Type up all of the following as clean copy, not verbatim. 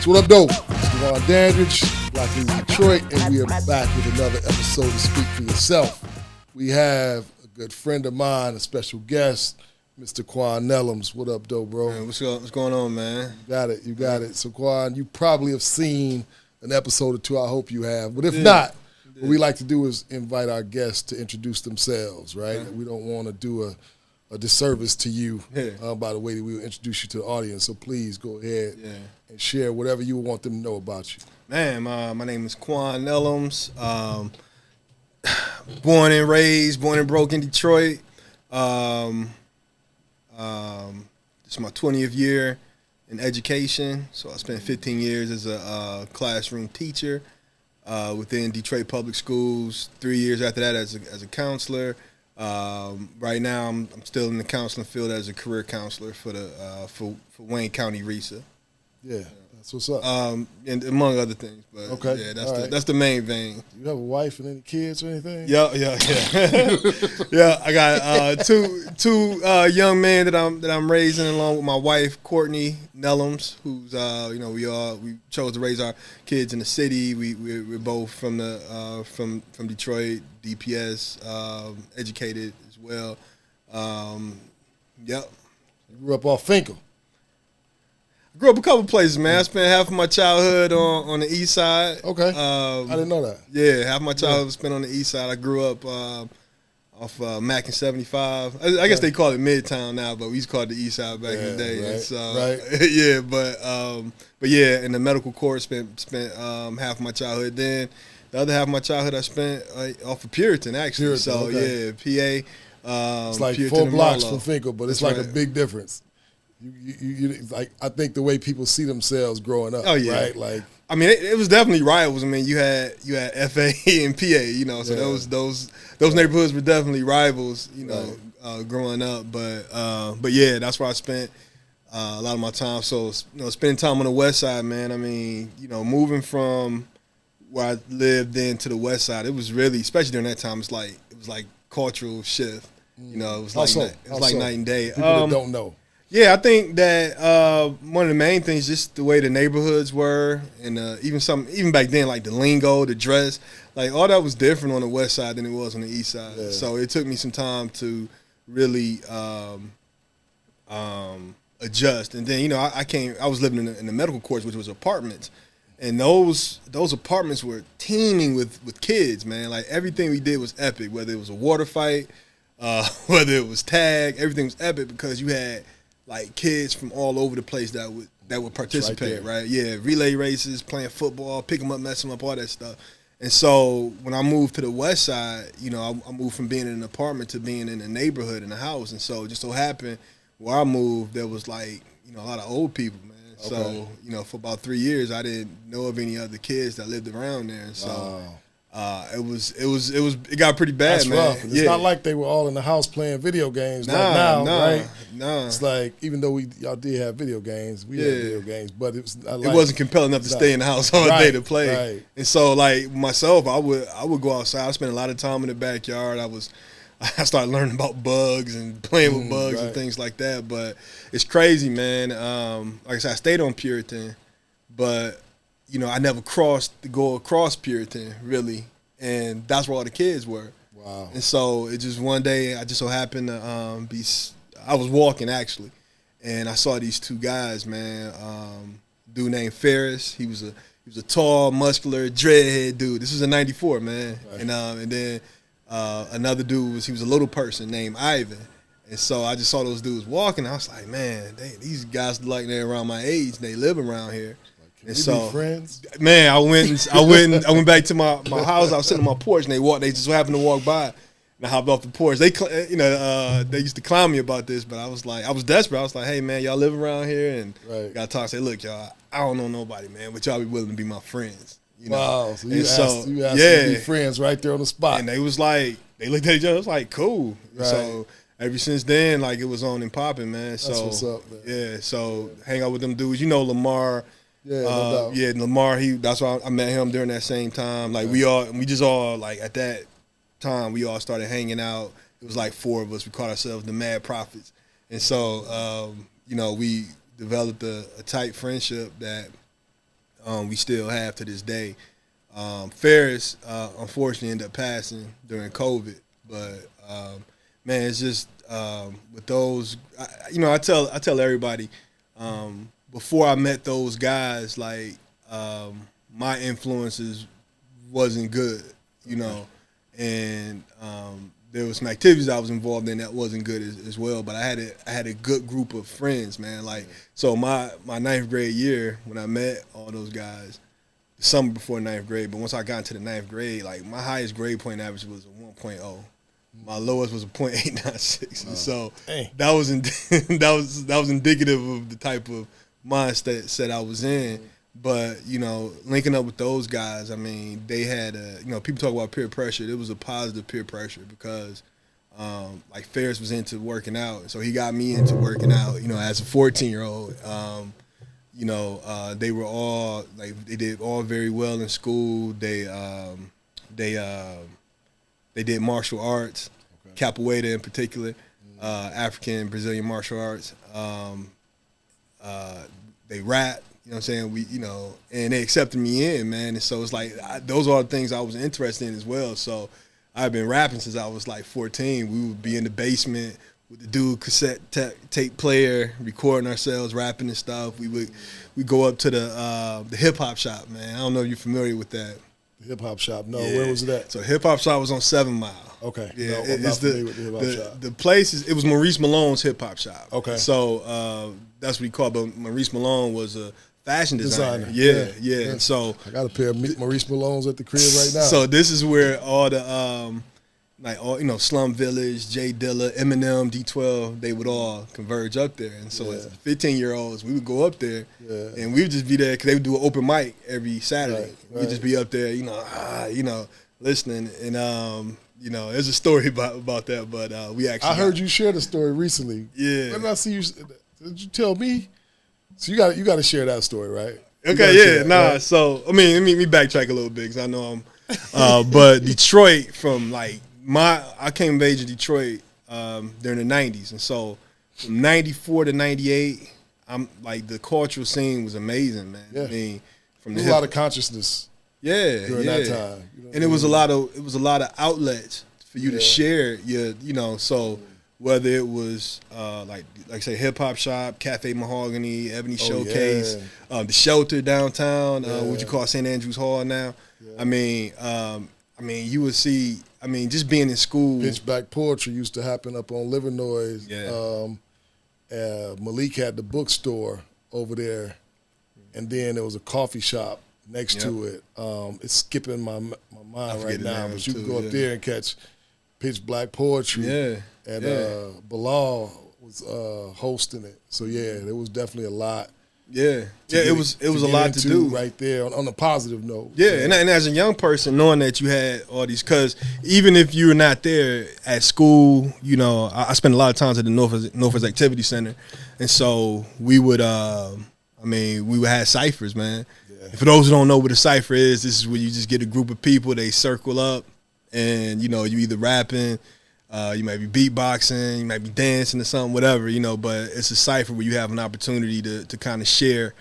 What up, though? It's Dwan Dandridge, Black in Detroit, and we are back with another episode of Speak for Yourself. We have a good friend of mine, a special guest, Mr. Quan Neloms. What up, though, bro? Man, what's going on, man? You got it. So, Quan, you probably have seen an episode or two. I hope you have. But if not, what we like to do is invite our guests to introduce themselves, right? We don't want to do a disservice to you by the way that we will introduce you to the audience. So please go ahead and share whatever you want them to know about you. Man, my name is Quan Neloms. Born and broke in Detroit. It's my 20th year in education. So I spent 15 years as a classroom teacher within Detroit Public Schools. 3 years after that as a counselor. Right now, I'm still in the counseling field as a career counselor for Wayne County RESA. Yeah, that's what's up. And among other things, but that's the main thing. You have a wife and any kids or anything? Yeah. Yeah, I got two young men that I'm raising along with my wife Courtney Neloms, who's we chose to raise our kids in the city. We're both from Detroit, DPS, educated as well. You grew up off Finkel. Grew up a couple places, man. I spent half of my childhood on the east side. Okay. I didn't know that. Yeah, half of my childhood was spent on the east side. I grew up off Mack and 75. I guess they call it Midtown now, but we used to call it the east side back in the day. Right, and so, right. Yeah, but yeah, in the medical corps, spent half of my childhood. Then the other half of my childhood I spent off of Puritan, actually. PA. It's like Puritan 4 blocks Marlow. from Finkel, but it's That's like a big difference. You like, I think the way people see themselves growing up. Oh yeah, right? Like, I mean, it was definitely rivals. I mean, you had FA and PA, so those neighborhoods were definitely rivals, growing up. But yeah, that's where I spent a lot of my time. So spending time on the west side, man. I mean, moving from where I lived then to the west side, it was really, especially during that time, it was like cultural shift. It was like night and day. People that don't know. Yeah, I think that one of the main things, just the way the neighborhoods were, and even back then, like the lingo, the dress, like all that was different on the west side than it was on the east side. Yeah. So it took me some time to really adjust. And then I was living in the medical course, which was apartments, and those apartments were teeming with kids, man. Like everything we did was epic, whether it was a water fight, whether it was tag, everything was epic because you had like kids from all over the place that would participate, right? Yeah, relay races, playing football, pick them up, mess them up, all that stuff. And so when I moved to the west side, I moved from being in an apartment to being in a neighborhood in a house. And so it just so happened where I moved, there was like, a lot of old people, man. Okay. So, for about 3 years, I didn't know of any other kids that lived around there. And so it got pretty bad. That's man. Rough. It's not like they were all in the house playing video games right? Nah. It's like, even though y'all did have video games, we had video games, but it wasn't compelling enough to stay in the house all day to play. Right. And so, like myself, I would go outside. I spent a lot of time in the backyard. I started learning about bugs and playing with bugs and things like that. But it's crazy, man. Like I said, I stayed on Puritan, but I never go across Puritan, really, and that's where all the kids were. Wow. And so it just one day, I just so happened to I was walking, actually, and I saw these two guys, man. Dude named Ferris, he was a tall, muscular, dreadhead dude. This was in '94, man. Right. And then another dude was a little person named Ivan. And so I just saw those dudes walking. I was like, man, these guys look like they're around my age, and they live around here. Can we be friends? Man, I went back to my house. I was sitting on my porch, and they just happened to walk by, and I hopped off the porch. They used to clown me about this, but I was desperate. I was like, hey man, y'all live around here, and gotta talk. Say, look, y'all, I don't know nobody, man, but y'all be willing to be my friends. Wow, so you asked to be friends right there on the spot, and they looked at each other. It was like cool. Right. So ever since then, like it was on and popping, man. That's so what's up, man. Yeah, so hang out with them dudes. Lamar. Yeah, no doubt. Lamar. That's why I met him during that same time. Like we just all like at that time we all started hanging out. It was like 4 of us. We called ourselves the Mad Prophets, and so we developed a tight friendship that we still have to this day. Ferris, unfortunately, ended up passing during COVID. But, man, it's just with those, I tell everybody, before I met those guys, like, my influences wasn't good, and there was some activities I was involved in that wasn't good as well. But I had a good group of friends, man. Like, so my ninth grade year, when I met all those guys, the summer before ninth grade, but once I got into the ninth grade, like, my highest grade point average was a 1.0. My lowest was a .896. And so that was indicative of the type of mindset I was in. But, linking up with those guys, I mean, they had people talk about peer pressure. It was a positive peer pressure because, like, Ferris was into working out. So he got me into working out, as a 14-year-old. They were all, like, they did all very well in school. They did martial arts, capoeira in particular, African, Brazilian martial arts. They rap. You know what I'm saying? And they accepted me in, man. And so it's like, those are the things I was interested in as well. So I've been rapping since I was like 14. We would be in the basement with the dude cassette tape player, recording ourselves, rapping and stuff. We go up to the hip hop shop, man. I don't know if you're familiar with that. The hip hop shop? No, where was that? So hip hop shop was on 7 Mile. Okay. Yeah, no, I'm not familiar with the hip hop shop. The place it was Maurice Malone's hip hop shop. Okay. So that's what he called. But Maurice Malone was a fashion designer. Yeah. And so I got a pair of Maurice Malones at the crib right now. So this is where all the Slum Village, Jay Dilla, Eminem, D12, they would all converge up there. And so as 15-year-olds, we would go up there and we would just be there because they would do an open mic every Saturday. Right. We'd just be up there, listening. And there's a story about that, but we actually. I heard you share the story recently. Yeah. When did I see you? Did you tell me? So you got to share that story, right? Okay, right? So I mean, let me backtrack a little bit because I know I'm. But Detroit, from like I came of age in Detroit during the '90s, and so from '94 to '98, I'm like the cultural scene was amazing, man. Yeah. I mean, from a lot of consciousness. Yeah, during that time, and it was a lot of outlets for you to share your, so. Whether it was like say Hip Hop Shop, Cafe Mahogany, Ebony Showcase, the Shelter downtown, what you call St. Andrews Hall now. Yeah. I mean, you would see. I mean, just being in school. Pitch Black Poetry used to happen up on Livernois. Yeah. Malik had the bookstore over there, and then there was a coffee shop next to it. It's skipping my mind right now, but you can go up there and catch Pitch Black Poetry. Yeah. And Bilal was hosting it. So there was definitely a lot. Yeah. It was a lot to do right there on a positive note. Yeah, and as a young person, knowing that you had all these, because even if you were not there at school, I spent a lot of times at the Northwest Activity Center, and so we would we would have ciphers, man. Yeah. And for those who don't know what a cipher is, this is where you just get a group of people, they circle up, and you either rapping. You might be beatboxing, you might be dancing or something, whatever, but it's a cipher where you have an opportunity to kind of share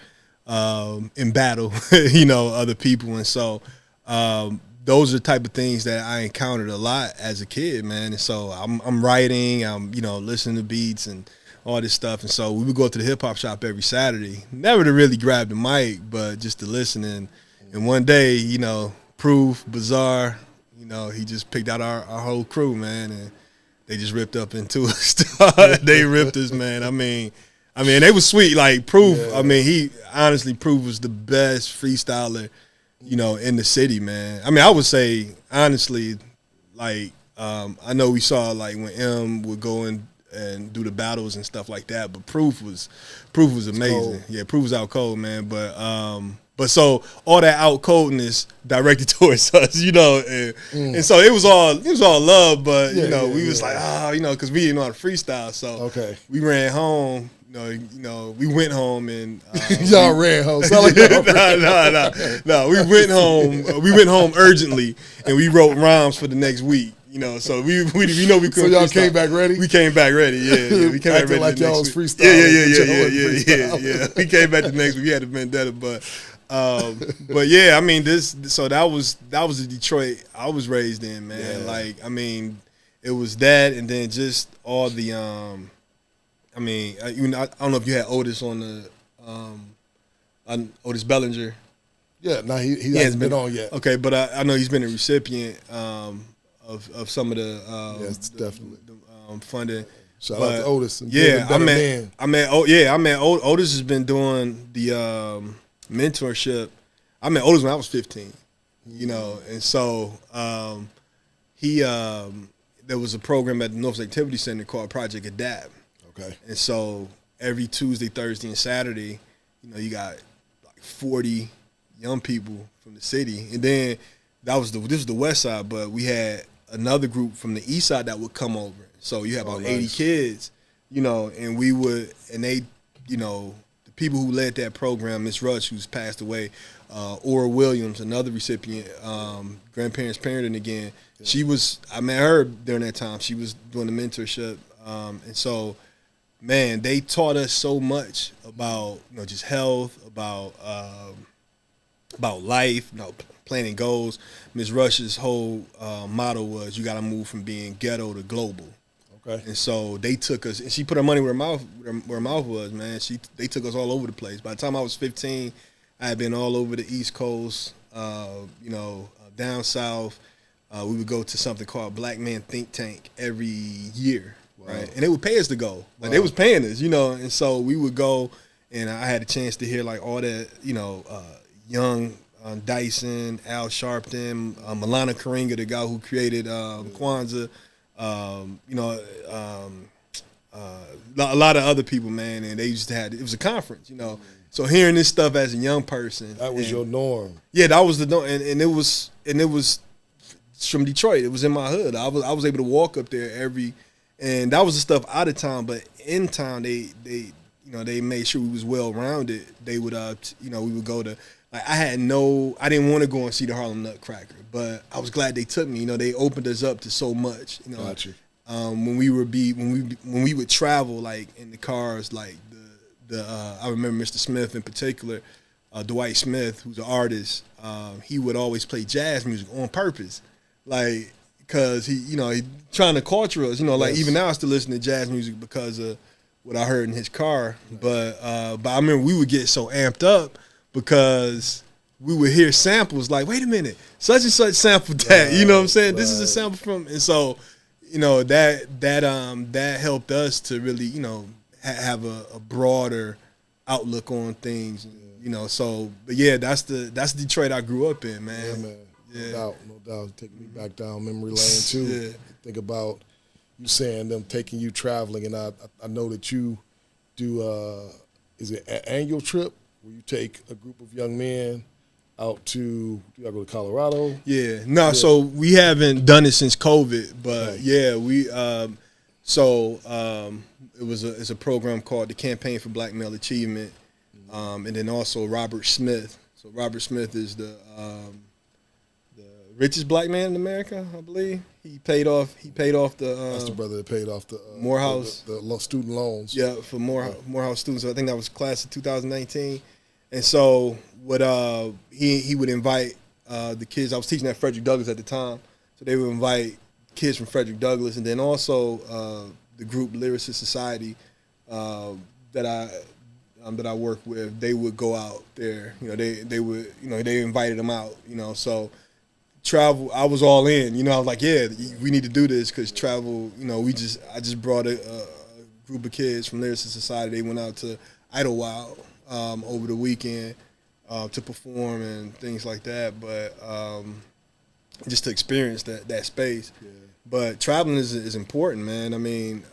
in battle, other people. And so those are the type of things that I encountered a lot as a kid, man. And so I'm writing, I'm, listening to beats and all this stuff. And so we would go to the hip hop shop every Saturday, never to really grab the mic, but just to listen. And one day, Proof, Bizarre, he just picked out our whole crew, man, and they just ripped up into us. They ripped us, man. I mean, they was sweet. Like Proof, Proof was the best freestyler, in the city, man. I mean, I would say honestly, like I know we saw like when M would go in and do the battles and stuff like that, but Proof was amazing. Yeah, Proof was out cold, man. But so all that out coldness directed towards us, and so it was all love, but we was like, because we didn't know how to freestyle, so we ran home. We went home and y'all ran home. Sound like No. We went home. We went home urgently, and we wrote rhymes for the next week. So we couldn't. So y'all freestyle. Came back ready. We came back ready. Yeah. We came Acting back ready like y'all was week. freestyling. Yeah. We came back the next week. We had a vendetta, but But yeah, I mean, so that was the Detroit I was raised in, man. Yeah. Like, I mean, it was that, and then just all the I mean, I don't know if you had Otis on the Otis Bellinger. Yeah, no, he hasn't been on yet. Okay, but I know he's been a recipient of some of the Yes, definitely the funding. Shout out to Otis. And Yeah, I met Otis has been doing the mentorship. I met Otis when I was 15, you know, and so he there was a program at the North Activity Center called Project Adapt. Okay, and so every Tuesday, Thursday, and Saturday, you know, you got like 40 young people from the city, and then this was the West Side, but we had another group from the East Side that would come over. So you have about 80 kids, you know, and they, you know, the people who led that program, Miss Rush, who's passed away, Ora Williams, another recipient, grandparents parenting again. Yeah. I met her during that time. She was doing the mentorship, and so, man, they taught us so much about, you know, just health, about life, you know, planning goals. Ms. Rush's whole motto was, you got to move from being ghetto to global. Okay. And so they took us, and she put her money where her mouth was, man. They took us all over the place. By the time I was 15, I had been all over the East Coast, you know, down south. We would go to something called Black Man Think Tank every year, right? And they would pay us to go. Like, they was paying us, you know. And so we would go, and I had a chance to hear, like, all that, you know, young Dyson, Al Sharpton, Milana Karinga, the guy who created Kwanzaa, you know, a lot of other people, man, and they just it was a conference, you know. So hearing this stuff as a young person, that was your norm. Yeah, that was the norm, and it was from Detroit. It was in my hood. I was able to walk up there and that was the stuff out of town, but in town they you know, they made sure we was well rounded. They would you know, we would go to, like, I didn't want to go and see the Harlem Nutcracker, but I was glad they took me. You know, they opened us up to so much. You know, gotcha. When we would travel, like, in the cars, like I remember Mr. Smith in particular, Dwight Smith, who's an artist. He would always play jazz music on purpose, like, because he trying to culture us. You know, like, even now I still listen to jazz music because of what I heard in his car. But I remember we would get so amped up because we would hear samples like, wait a minute, such and such sampled that. You know what I'm saying? This is a sample from, and so, you know, that helped us to really, you know, have a broader outlook on things. You know, so, but yeah, that's the Detroit I grew up in, man. Yeah, man. Yeah. No doubt. Taking me back down memory lane too. Yeah. Think about you saying them taking you traveling, and I know that you do. Is it an annual trip where you take a group of young men out to? Do y'all go to Colorado? Yeah. No. Yeah. So we haven't done it since COVID, but right. Yeah, we. It's a program called the Campaign for Black Male Achievement, and then also Robert Smith. So Robert Smith is the richest black man in America, I believe. He paid off the. That's the brother that paid off the Morehouse the student loans. Yeah, for Morehouse students. I think that was class of 2019. And so what he would invite the kids. I was teaching at Frederick Douglass at the time, so they would invite kids from Frederick Douglass, and then also the group Lyricist Society that I work with. They would go out there. You know, they would, you know, they invited them out. You know, so. Travel, I was all in. You know, I was like, yeah, we need to do this because travel, you know, I just brought a group of kids from Lyricist Society. They went out to Idlewild over the weekend to perform and things like that, but just to experience that space. Yeah. But traveling is important, man. I mean,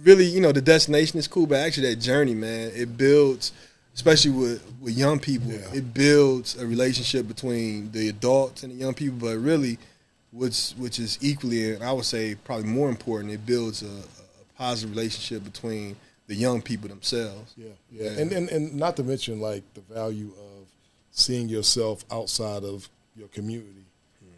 really, you know, the destination is cool, but actually that journey, man, it builds, especially with young people, it builds a relationship between the adults and the young people, but really, which is equally, and I would say probably more important, it builds a positive relationship between the young people themselves. Yeah. And not to mention, like, the value of seeing yourself outside of your community,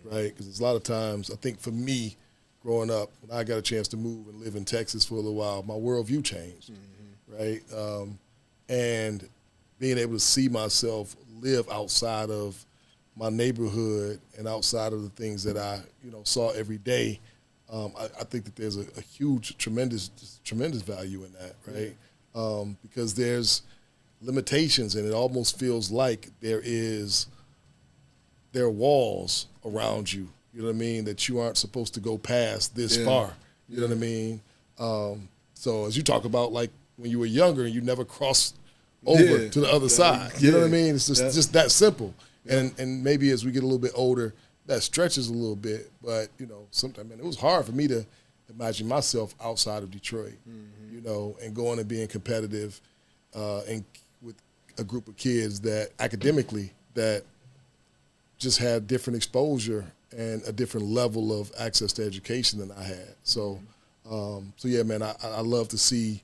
right? Because there's a lot of times, I think for me, growing up, when I got a chance to move and live in Texas for a little while, my worldview changed, right? And being able to see myself live outside of my neighborhood and outside of the things that I, saw every day, I think that there's a huge, tremendous value in that, right? Because there's limitations, and it almost feels like there are walls around you, you know what I mean, that you aren't supposed to go past this far, you know what I mean? So as you talk about, like, when you were younger and you never crossed over to the other side, you know what I mean? It's just that simple. And maybe as we get a little bit older, that stretches a little bit. But, sometimes, it was hard for me to imagine myself outside of Detroit, and going and being competitive and with a group of kids that academically that just had different exposure and a different level of access to education than I had. So, yeah, man, I love to see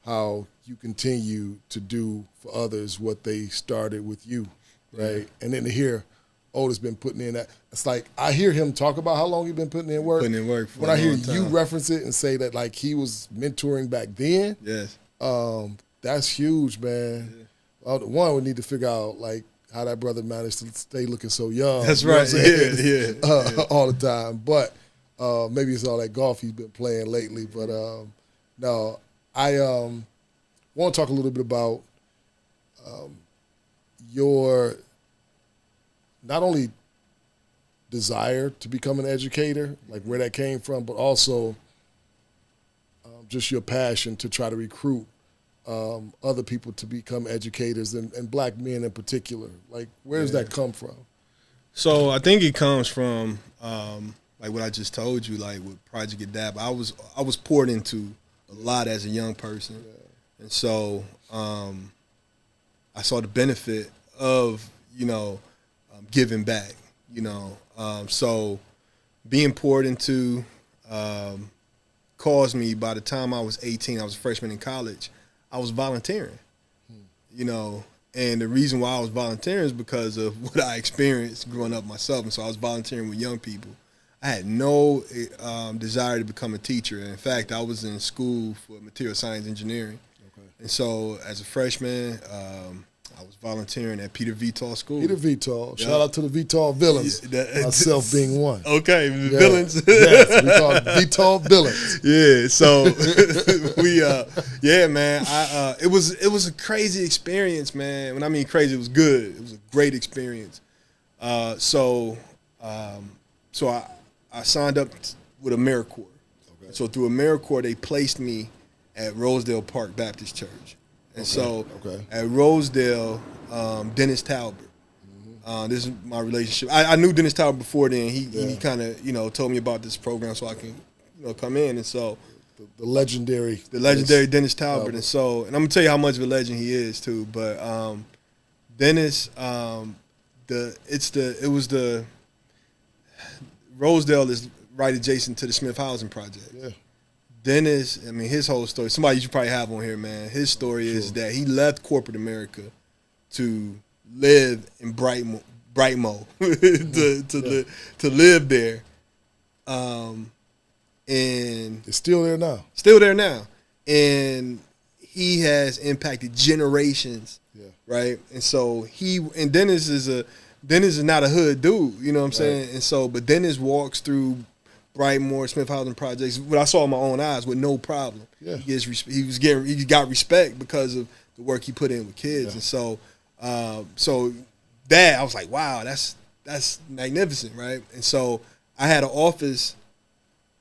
how you continue to do for others what they started with you, right? And then to hear Otis been putting in that, it's like I hear him talk about how long he's been putting in work. When I hear you reference it and say that, like, he was mentoring back then, that's huge, man. Yeah. One, we need to figure out, like, how that brother managed to stay looking so young. That's right. All the time. But maybe it's all that golf he's been playing lately. But no, I want to talk a little bit about your not only desire to become an educator, like where that came from, but also just your passion to try to recruit other people to become educators and black men in particular. Like, where does that come from? So I think it comes from like what I just told you, like with Project Adapt. I was poured into a lot as a young person, and so I saw the benefit of giving back. So being poured into caused me. By the time I was 18, I was a freshman in college. I was volunteering, and the reason why I was volunteering is because of what I experienced growing up myself. And so I was volunteering with young people. I had no desire to become a teacher. In fact, I was in school for material science engineering. Okay. And so as a freshman, I was volunteering at Peter Vital School. Peter Vital. Yep. Shout out to the Vital villains. Myself being one. Okay, villains. Yes, we call it Vital villains. Yeah, so man. It was a crazy experience, man. When I mean crazy, it was good. It was a great experience. So I signed up with AmeriCorps. Okay. So through AmeriCorps, they placed me at Rosedale Park Baptist Church. And at Rosedale, Dennis Talbot. Mm-hmm. This is my relationship. I knew Dennis Talbot before then. He kind of told me about this program so I can come in. And so the legendary Dennis Talbot. And so, and I'm gonna tell you how much of a legend he is too. But Dennis, Rosedale is right adjacent to the Smith Housing Project. Yeah. Dennis, I mean, his whole story, somebody you should probably have on here, man. His story is that he left corporate America to live in Brightmo to live there. And it's still there now. Still there now. And he has impacted generations, right? And so Dennis is not a hood dude, you know what I'm saying? And so, but Dennis walks through Brightmore, Smith Housing Projects, what I saw with my own eyes, with no problem. Yeah. He got respect because of the work he put in with kids. And so that I was like, wow, that's magnificent, right? And so I had an office,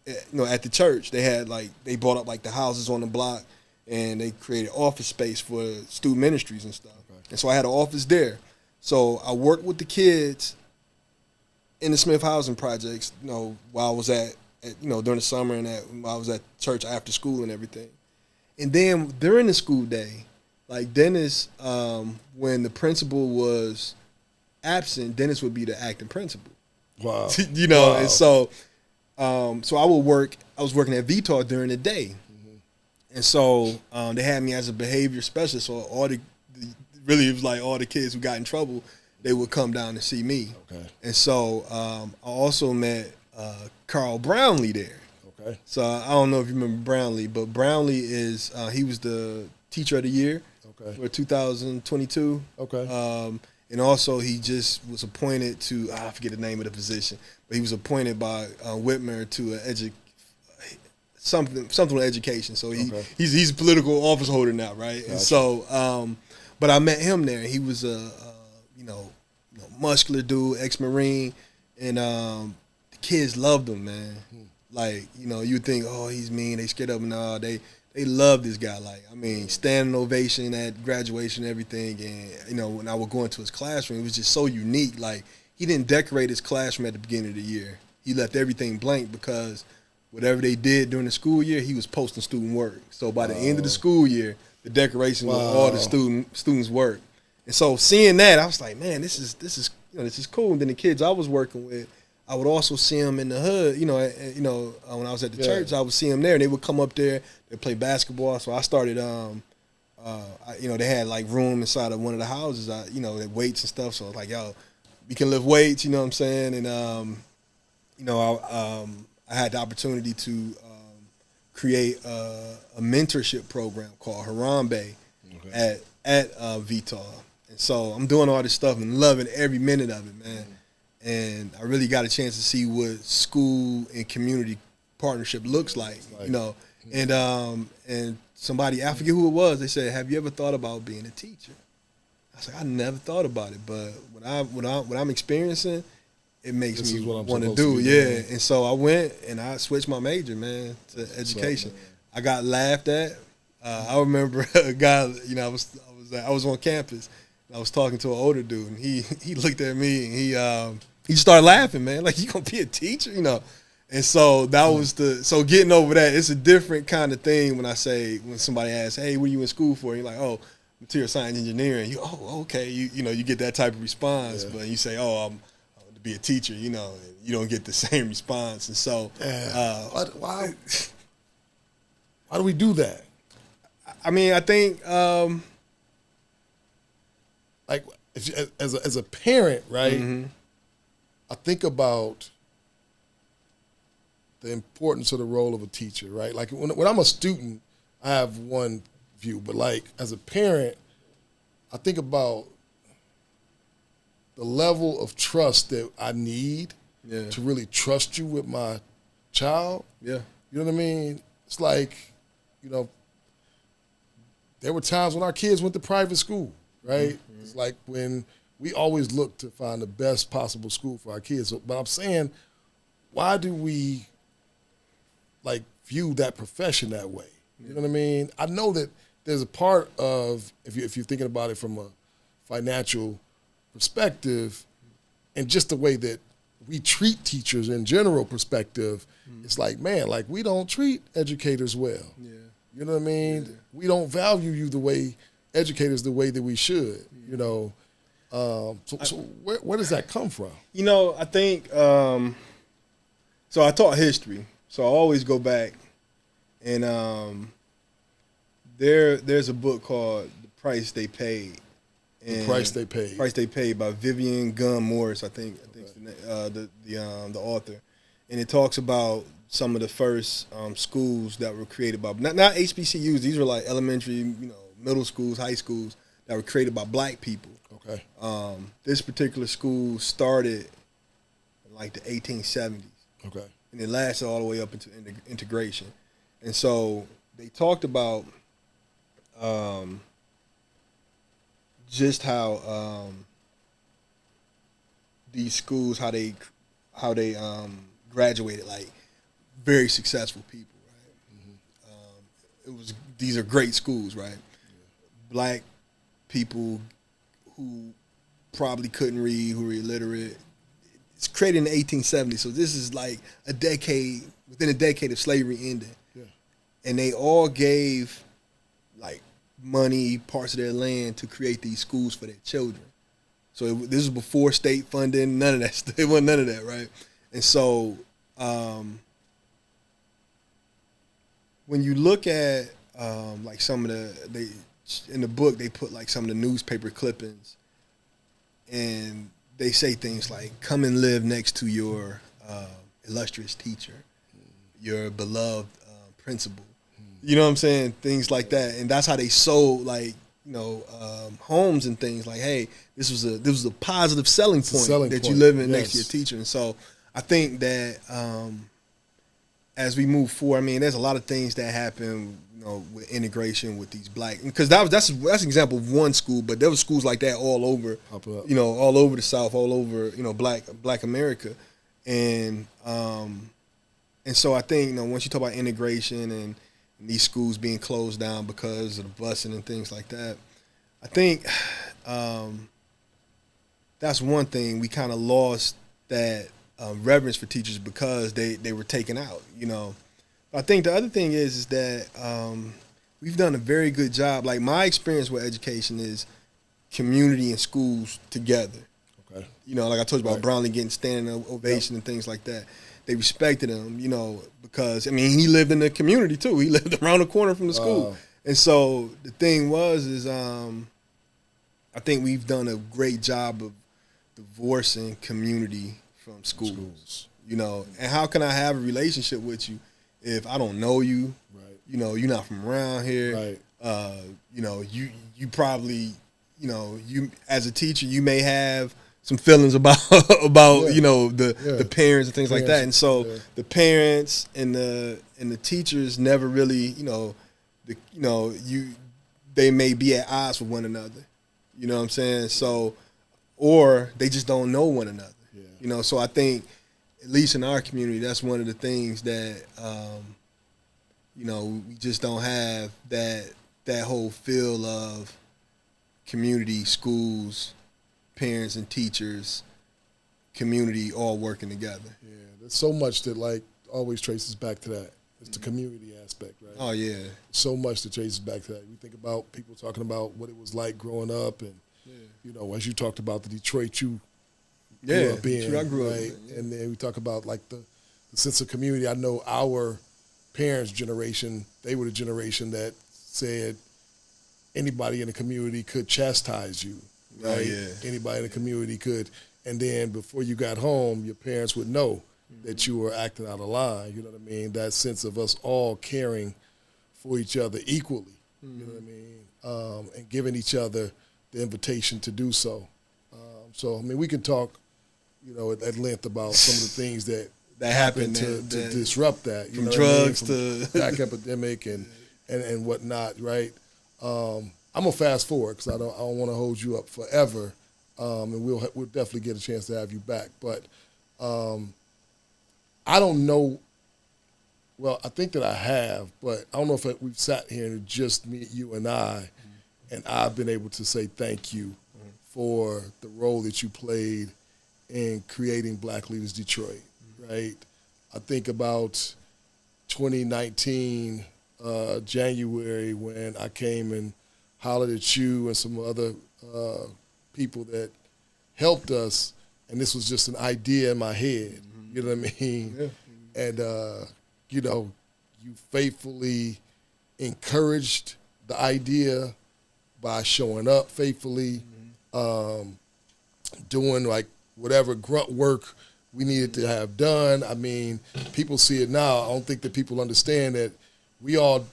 at the church. They bought up like the houses on the block, and they created office space for student ministries and stuff. Okay. And so I had an office there. So I worked with the kids in the Smith Housing Projects, while I was at during the summer and while I was at church after school and everything. And then during the school day, like Dennis, when the principal was absent, Dennis would be the acting principal. Wow. Wow. And so I was working at VTAR during the day. Mm-hmm. And so they had me as a behavior specialist. So it was like all the kids who got in trouble, they would come down to see me. Okay. And so I also met Carl Brownlee there. Okay. So I don't know if you remember Brownlee, but Brownlee he was the teacher of the year Okay. For 2022. Okay. And also he just was appointed to, I forget the name of the position, but he was appointed by Whitmer to something with education. So he's a political office holder now, right? Gotcha. And so, but I met him there. He was a muscular dude, ex-Marine, and the kids loved him, man. Like, you think, oh, he's mean, they scared of him. No, they love this guy. Like, I mean, standing ovation at graduation and everything. And, when I would go into his classroom, it was just so unique. Like, he didn't decorate his classroom at the beginning of the year. He left everything blank because whatever they did during the school year, he was posting student work. So by the end of the school year, the decoration was all the students' work. And so seeing that, I was like, man, this is cool. And then the kids I was working with, I would also see them in the hood. When I was at the church, I would see them there, and they would come up there. They play basketball. So I started. They had like room inside of one of the houses. They weights and stuff. So I was like, yo, we can lift weights. You know what I'm saying? And I had the opportunity to create a mentorship program called Harambe at VTAW. And so I'm doing all this stuff and loving every minute of it, man. And I really got a chance to see what school and community partnership looks like, And somebody, I forget who it was, they said, "Have you ever thought about being a teacher?" I was like, I never thought about it, but what I'm experiencing, it makes me want to do. Yeah. And so I went and I switched my major, man, to education. I got laughed at. I remember a guy, I was on campus. I was talking to an older dude, and he looked at me and he just started laughing, man. Like, you gonna be a teacher, And so that was so getting over that. It's a different kind of thing when somebody asks, "Hey, what are you in school for?" And you're like, "Oh, material science engineering." Okay. You get that type of response, but you say, "Oh, I'm to be a teacher," and you don't get the same response. And so, why do we do that? I mean, I think. Like, as a parent, right? Mm-hmm. I think about the importance of the role of a teacher, right? Like, when I'm a student, I have one view, but like as a parent, I think about the level of trust that I need to really trust you with my child. Yeah, you know what I mean? It's like, there were times when our kids went to private school. Right? Mm-hmm. It's like when we always look to find the best possible school for our kids. But I'm saying, why do we view that profession that way? You know what I mean? I know that there's a part of, if you're thinking about it from a financial perspective, and just the way that we treat teachers in general perspective, it's like, man, like, we don't treat educators well. Yeah. You know what I mean? Yeah. We don't value you the way educators the way that we should, So where does that come from? I think, so I taught history, so I always go back, and there's a book called The Price They Paid. The Price They Paid. Price They Paid by Vivian Gunn Morris, I think the author, and it talks about some of the first schools that were created by not HBCUs. These were like elementary, middle schools, high schools that were created by black people. Okay. This particular school started in like the 1870s. Okay. And it lasted all the way up into integration. And so they talked about just how these schools, how they graduated like very successful people, right? Mm-hmm. These are great schools, right? Black people who probably couldn't read, who were illiterate. It's created in the 1870s, so this is like within a decade of slavery ending. Yeah. And they all gave like money, parts of their land to create these schools for their children. So this was before state funding, none of that. It wasn't none of that, right? And so when you look at like some of in the book, they put like some of the newspaper clippings, and they say things like, "Come and live next to your illustrious teacher, your beloved principal." You know what I'm saying? Things like that. And that's how they sold, like, homes and things like, hey, this was a positive selling point that you live in next to your teacher. And so I think that as we move forward, I mean, there's a lot of things that happen, with integration with these black, because that's an example of one school, but there were schools like that all over, all over the South, all over, black America. And so I think, once you talk about integration and these schools being closed down because of the busing and things like that, I think that's one thing. We kind of lost that reverence for teachers because they were taken out, I think the other thing is that we've done a very good job. Like, my experience with education is community and schools together. Okay. Like I told you about Brownlee getting standing ovation and things like that. They respected him, because, I mean, he lived in the community too. He lived around the corner from the school. And so the thing is I think we've done a great job of divorcing community from schools. And how can I have a relationship with you if I don't know you? Right. You're not from around here. Right. You probably, you as a teacher, you may have some feelings about the parents and things like that. And so the parents and the teachers never really, they may be at odds with one another. You know what I'm saying? So, or they just don't know one another. Yeah. So I think, at least in our community, that's one of the things that, we just don't have that whole feel of community, schools, parents and teachers, community all working together. Yeah, there's so much that always traces back to that. It's the community aspect, right? Oh yeah. So much that traces back to that. We think about people talking about what it was like growing up, and as you talked about the Detroit you grew up in, I grew up in. And then we talk about the sense of community. I know our parents' generation, they were the generation that said anybody in the community could chastise you. Right? Oh, yeah. Anybody in the community could. And then before you got home, your parents would know that you were acting out of line. You know what I mean? That sense of us all caring for each other equally. You know what I mean? And giving each other the invitation to do so. So, I mean, we can talk, at length about some of the things that happened to disrupt that. From drugs to crack epidemic and whatnot, right? I'm gonna fast forward because I don't want to hold you up forever, and we'll definitely get a chance to have you back. But I don't know. Well, I think that I have, but I don't know if we've sat here and just me, you, and I, and I've been able to say thank you for the role that you played in creating Black Leaders Detroit. Right? I think about 2019 January when I came and hollered at you and some other people that helped us, and this was just an idea in my head. You know what I mean? Yeah. And you faithfully encouraged the idea by showing up faithfully, doing whatever grunt work we needed to have done. I mean, people see it now. I don't think that people understand that we all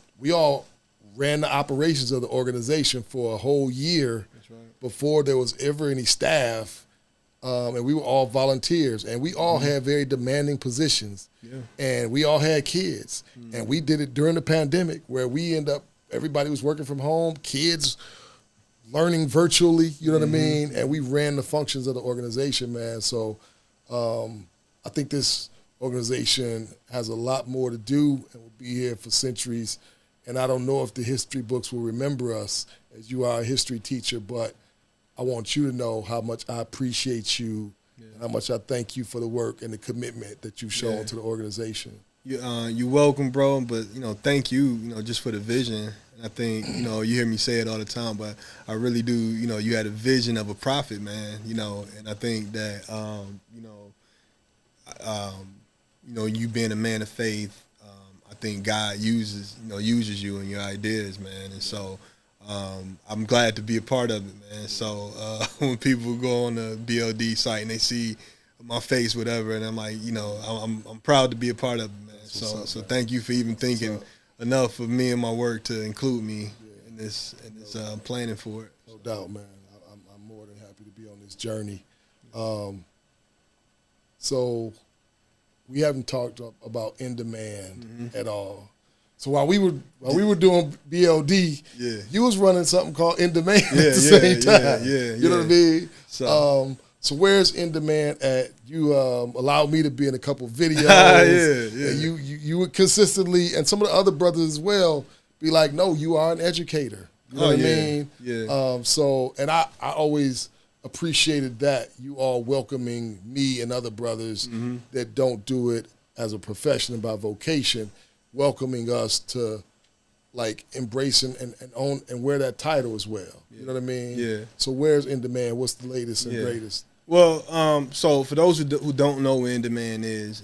ran the operations of the organization for a whole year before there was ever any staff, and we were all volunteers, and we all had very demanding positions, and we all had kids, and we did it during the pandemic where everybody was working from home, kids learning virtually, you know what I mean, and we ran the functions of the organization, man. So I think this organization has a lot more to do and will be here for centuries. And I don't know if the history books will remember us, as you are a history teacher, but I want you to know how much I appreciate you and how much I thank you for the work and the commitment that you've shown to the organization. You're welcome, bro. But, thank you, just for the vision. I think, you hear me say it all the time, but I really do, you had a vision of a prophet, man, and I think that, you being a man of faith, I think God uses you and your ideas, man. And so I'm glad to be a part of it, man. So when people go on the BLD site and they see my face, whatever, and I'm like, I'm proud to be a part of it, man. So thank you for even thinking enough of me and my work to include me planning for it. No doubt, man. I'm more than happy to be on this journey. So we haven't talked about In Demand at all. So while we were doing BLD, you was running something called In Demand at the same time. You know what I mean? So where's In Demand at? You allowed me to be in a couple videos. And you would consistently, and some of the other brothers as well, be like, no, you are an educator. You know what I mean? So, and I always appreciated that, you all welcoming me and other brothers that don't do it as a profession by vocation, welcoming us to like embracing and own and wear that title as well. You know what I mean? Yeah. So where's In Demand? What's the latest and greatest? Well, so for those who don't know what In Demand is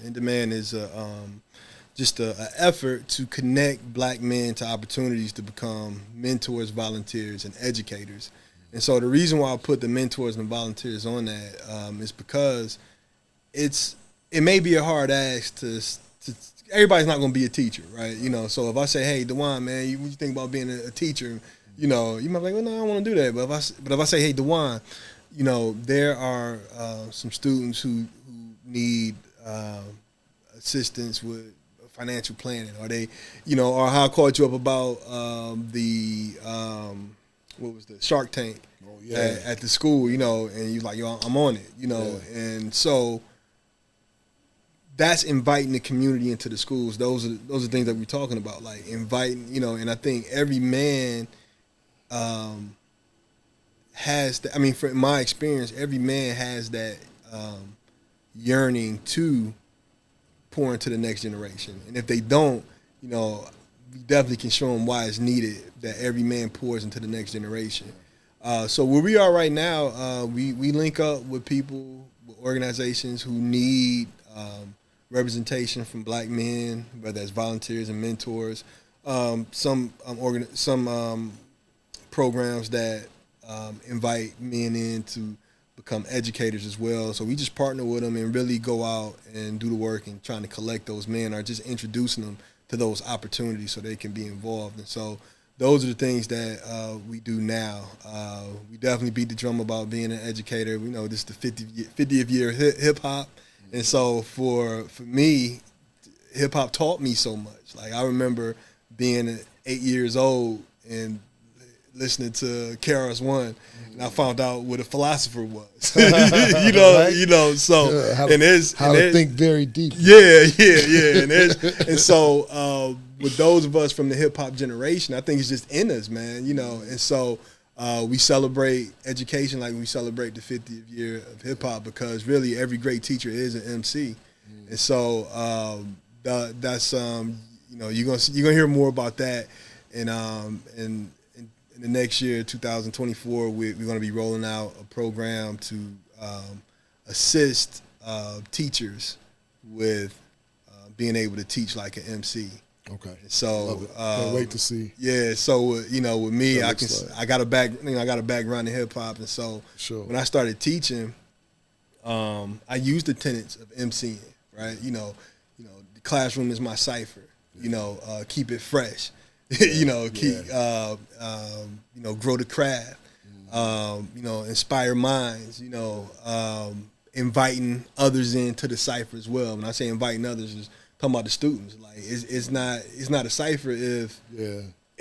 just an effort to connect black men to opportunities to become mentors, volunteers, and educators. And so the reason why I put the mentors and volunteers on that is because it may be a hard ask to everybody's not going to be a teacher, right? You know, so if I say, hey, Dwan, man, what you think about being a teacher? You know, you might be like, well, no, I don't want to do that. But if I say, hey, Dwan, you know, there are some students who need assistance with financial planning, or they, you know, or how I called you up about what was the Shark Tank at the school, you know, and you're like, yo, I'm on it, you know, and so that's inviting the community into the schools. Those are things that we're talking about, like inviting, you know, and I think every man has I mean, from my experience, every man has that yearning to pour into the next generation. And if they don't, you know, we definitely can show them why it's needed that every man pours into the next generation. So where we are right now, we link up with people, with organizations who need representation from black men, whether that's volunteers and mentors. Some programs that invite men in to become educators as well. So we just partner with them and really go out and do the work and trying to collect those men, or just introducing them to those opportunities so they can be involved. And so those are the things that we do now. We definitely beat the drum about being an educator. We know this is the 50th year hip hop. And so for me, hip hop taught me so much. Like, I remember being 8 years old and listening to KRS-One, and I found out what a philosopher was. you know. So how to think very deep. And so with those of us from the hip hop generation, I think it's just in us, man. You know, and so we celebrate education like we celebrate the 50th year of hip hop, because really every great teacher is an MC, and so that's you know, you're gonna hear more about that, and in the next year, 2024, we're going to be rolling out a program to assist teachers with being able to teach like an MC. Okay. So can't wait to see. Yeah. So you know, with me, I got a background in hip hop, and so when I started teaching, I used the tenets of MCing. Right. You know, the classroom is my cipher. You know, keep it fresh. You know, keep you know, grow the craft. You know, inspire minds. You know, inviting others into the cipher as well. When I say inviting others, is talking about the students. Like, it's not a cipher if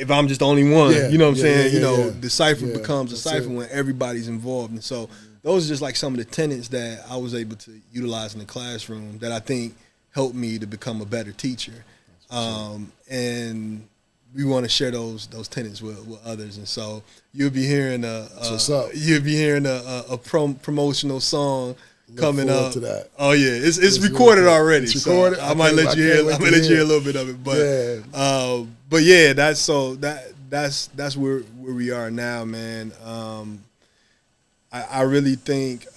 I'm just the only one. You know what I'm saying? You know, the cipher becomes a cipher when everybody's involved. And so those are just like some of the tenets that I was able to utilize in the classroom that I think helped me to become a better teacher. And we want to share those tenets with others, and so you'll be hearing a promotional song coming up. To that. Oh yeah, it's recorded already. It's recorded. So I might let you hear a little bit of it, but yeah, that's where we are now, man. I really think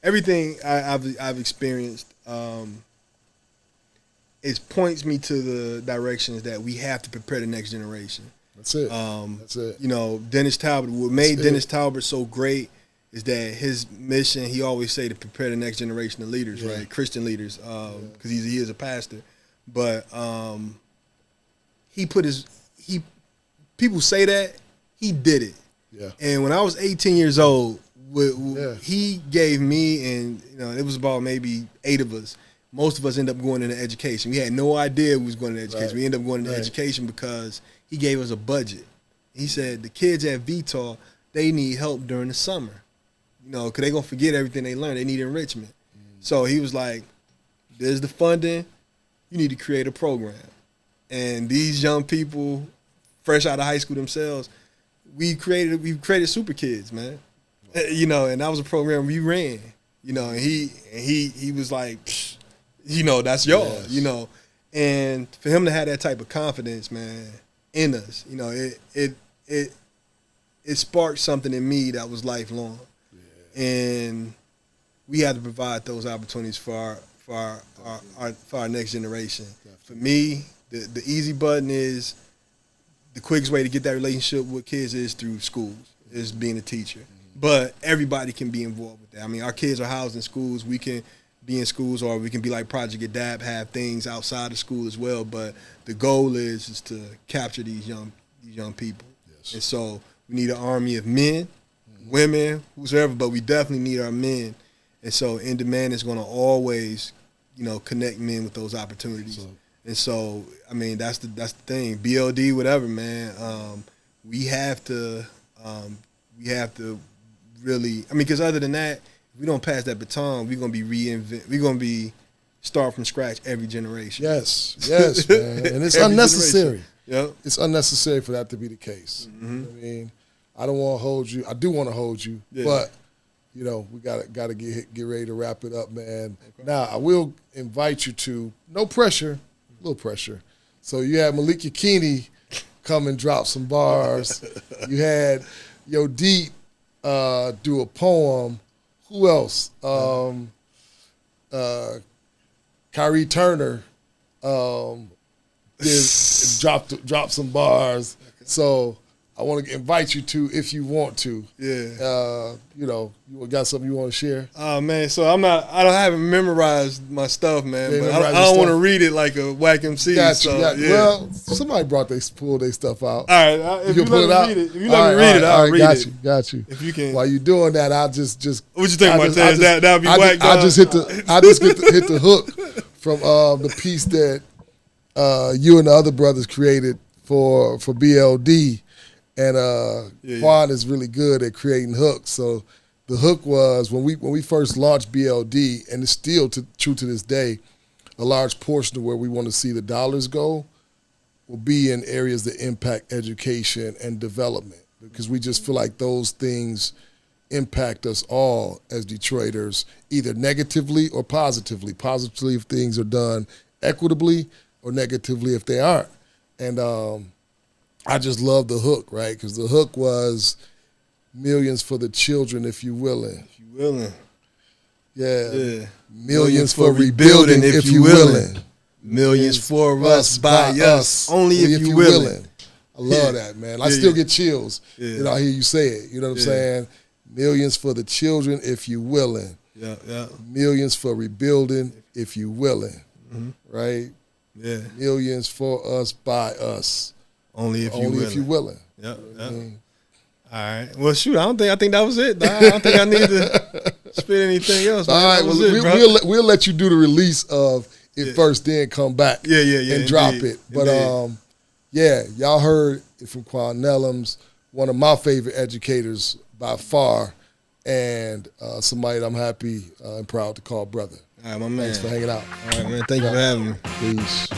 everything I've experienced. It points me to the directions that we have to prepare the next generation. That's it. That's it. You know, Dennis Talbot, what made Dennis Talbot so great is that his mission, he always say, to prepare the next generation of leaders, right? Christian leaders, because he is a pastor. But people say that, he did it. Yeah. And when I was 18 years old, he gave me, and it was about maybe 8 of us. Most of us ended up going into education. We had no idea we was going into education. Right. We ended up going into education because he gave us a budget. He said the kids at VTAW, they need help during the summer, because they're going to forget everything they learned. They need enrichment. So he was like, there's the funding. You need to create a program. And these young people, fresh out of high school themselves, we created Super Kids, man. And that was a program we ran. And he was like, that's yours. Yes. And for him to have that type of confidence, man, in us, it sparked something in me that was lifelong. Yeah. And we had to provide those opportunities for our next generation. Definitely. For me, the easy button is the quickest way to get that relationship with kids is through schools, is being a teacher. Mm-hmm. But everybody can be involved with that. I mean, our kids are housed in schools. We can be in schools, or we can be like Project Adapt, have things outside of school as well. But the goal is to capture these young people. Yes. And so we need an army of men, women, whosoever, but we definitely need our men. And so In Demand is going to always, connect men with those opportunities. And so, I mean, that's the thing. BLD, whatever, man. We have to really. I mean, because other than that, if we don't pass that baton, we're gonna be start from scratch every generation. Yes, man. And it's unnecessary. Yep. It's unnecessary for that to be the case. Mm-hmm. I mean, I don't want to hold you. I do want to hold you, but we gotta get ready to wrap it up, man. Okay. Now, I will invite you to, no pressure, a little pressure. So you had Malik Yakini come and drop some bars. You had Yo Deep do a poem. Who else? Kyrie Turner dropped some bars. So I want to invite you to, if you want to. Yeah. You got something you want to share? Oh man, so I haven't memorized my stuff, man. But I don't want to read it like a whack MC. Got you. Well, somebody pulled their stuff out. All right, if you let me read it, I'll read it. Got you. If you can. While you doing that, I'll just. What you think about that? That'll be whack. I just hit the hook from the piece that you and the other brothers created for BLD. And Quan is really good at creating hooks. So the hook was when we first launched BLD, and it's still true to this day, a large portion of where we want to see the dollars go will be in areas that impact education and development, because we just feel like those things impact us all as Detroiters, either negatively or positively. Positively if things are done equitably, or negatively if they aren't. And I just love the hook, right? Because the hook was millions for the children, if you willing. If you willing. Yeah. Millions for rebuilding, if you willing. Millions for us, by us, only if you willing. I love that, man. I still get chills. Yeah. I hear you say it. You know what I'm saying? Millions for the children, if you willing. Yeah. Millions for rebuilding, if you willing. Mm-hmm. Right? Yeah. Millions for us, by us. Only if you willing. Yep. All right. Well, shoot, I think that was it. I don't think I need to spit anything else. Man. All right. Well, we'll let you do the release of it first, then come back. And drop it. But y'all heard it from Quan Neloms, one of my favorite educators by far, and somebody that I'm happy and proud to call brother. All right, my man. Thanks for hanging out. All right, man. Thank you for having me. Peace.